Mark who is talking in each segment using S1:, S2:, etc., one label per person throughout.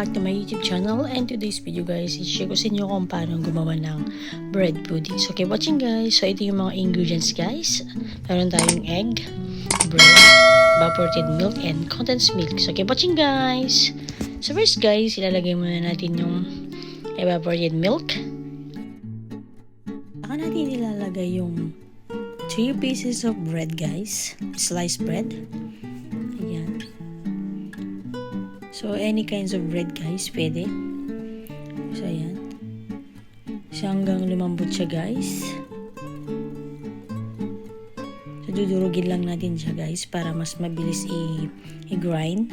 S1: back to my YouTube channel, and today's video guys, i-share ko sa inyo kung paano gumawa ng bread pudding. So keep watching guys. So ito yung mga ingredients guys. Meron tayong egg, bread, evaporated milk, and condensed milk. So keep watching guys. So first guys, ilalagay muna natin yung evaporated milk. Saka natin ilalagay yung 3 pieces of bread guys. Sliced bread. Ayan. So, any kinds of bread guys, pwede. So, ayan. So, hanggang lumambot siya guys. So, dudurugin lang natin siya guys para mas mabilis i-grind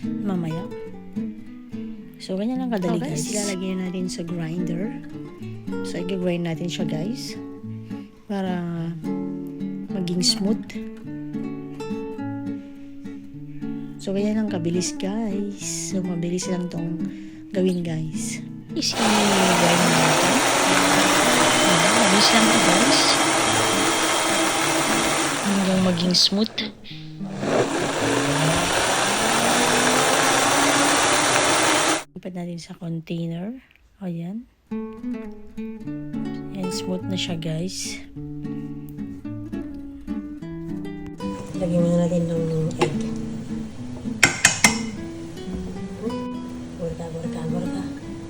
S1: mamaya. So, ganyan lang kadali guys. Ilalagay natin sa grinder. So, i-grind natin siya guys para maging smooth. So, ganyan lang kabilis guys. So, mabilis lang tong gawin guys. Is i-grind natin. Mabilis lang to guys. Hanggang maging smooth. Lipat natin sa container. Ayan. Ayan, smooth na siya guys. Lagyan muna natin ng egg.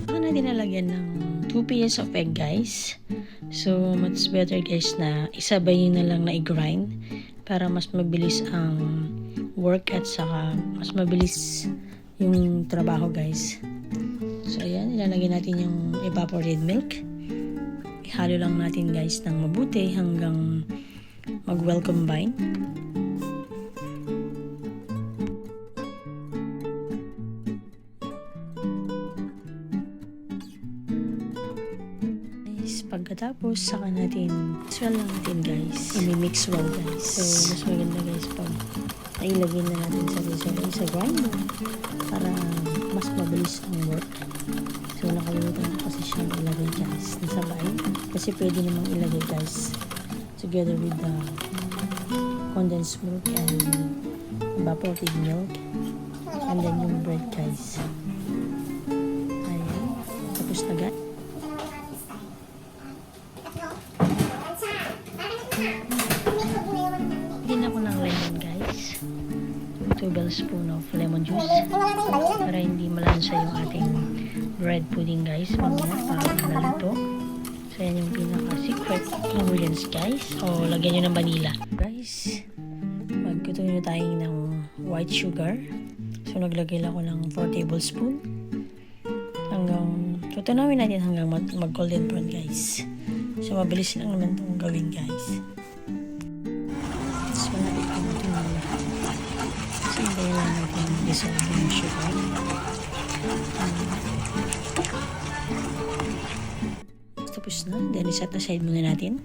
S1: Baka natin nalagyan ng 2 pieces of egg guys. So, much better guys na isabay nyo na lang na i-grind para mas mabilis ang work at saka mas mabilis yung trabaho guys. So, ayan. Ilalagyan natin yung evaporated milk. Ihalo lang natin guys ng mabuti hanggang mag-well combine. Pagkatapos, saka natin swell lang natin guys. I-mix well guys. So, mas maganda guys pag nailagay na natin sa grinder para mas mabilis ang work. So, nakalimutan ko kasi siyang ilagay guys. Nasabay. Kasi pwede namang ilagay guys together with the condensed milk and evaporated milk and then yung bread guys. Ayan. Tapos na guys. Din ako ng lemon guys. 2 tablespoon of lemon juice para hindi malansa yung ating bread pudding guys. Mamaya para nalito. So yan yung pinaka secret ingredients guys. O lagyan nyo ng vanilla. Guys, magkutunin tayo ng white sugar. So naglagay lang ako ng 4 tablespoon. Hanggang tutunawin natin hanggang mag golden brown guys. So mabilis lang naman itong gawin guys. So malapit ko natin na lahat. So hintayin lang natin dissolve yung sugar. Tapos na. Then set aside muna natin.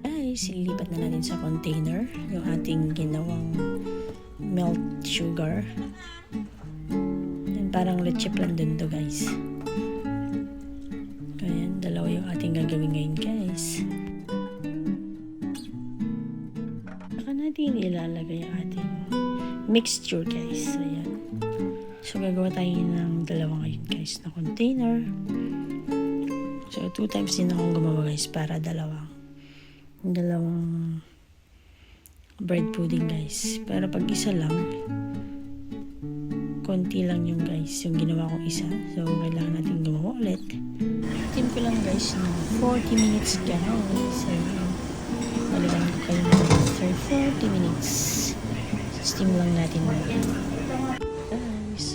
S1: Guys, ilipat na natin sa container yung ating ginawang melt sugar. And parang leche plan din to guys. Ayan, dalawa yung ating gagawin ngayon guys. Saka natin ilalagay yung ating mixture guys. Ayan. So, gagawa tayo ng dalawa ngayon guys na container. So, 2 times din akong gumawa guys para dalawang bread pudding guys. Pero pag isa lang, konti lang yung guys yung ginawa kong isa. So, kailangan natin gumawa ulit. Steam ko lang guys ng 40 minutes guys. Ayan. Balikan ko kayo ng 40 minutes. Steam lang natin guys.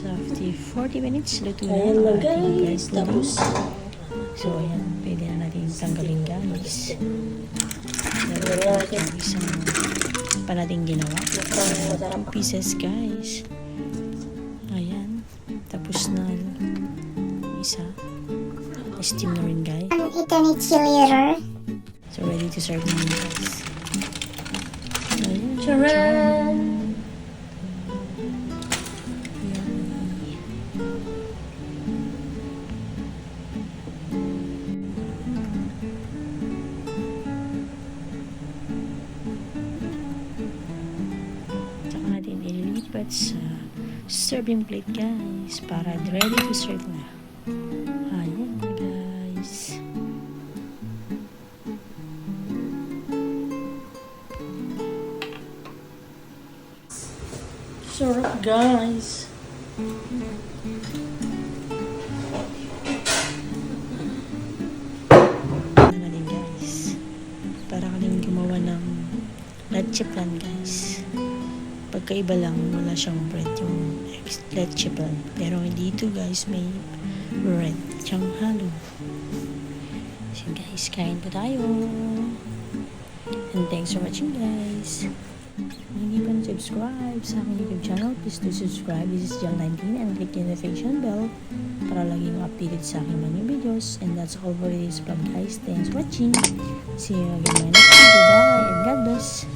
S1: After 40 minutes, luto na ang ating guys noodles. So, ayan. Pwede na natin tanggalin guys. Yung isang pa natin ginawa. 2 pieces guys. Ayan. Tapos na isa. Steam na rin guys.
S2: Eternity later.
S1: So, ready to serve na guys. Ayan.
S2: Charan!
S1: Tsaka natin ililipat sa serving plate guys para ready to serve na. Ayan guys. Sarap guys. Ano na din guys. Para kaming gumawa ng leche plan guys. Pagkaiba lang, wala siyang bread yung leche plan. Pero dito guys, may bread siyang halo. So guys, kain po tayo. And thanks for watching guys. Kung hindi pa subscribe sa aking YouTube channel, please do subscribe. This is John19 and click the notification bell para lagi mo updated sa aking mga new videos. And that's all for today's vlog guys. Thanks for watching. See you again in my next video. Bye and God bless.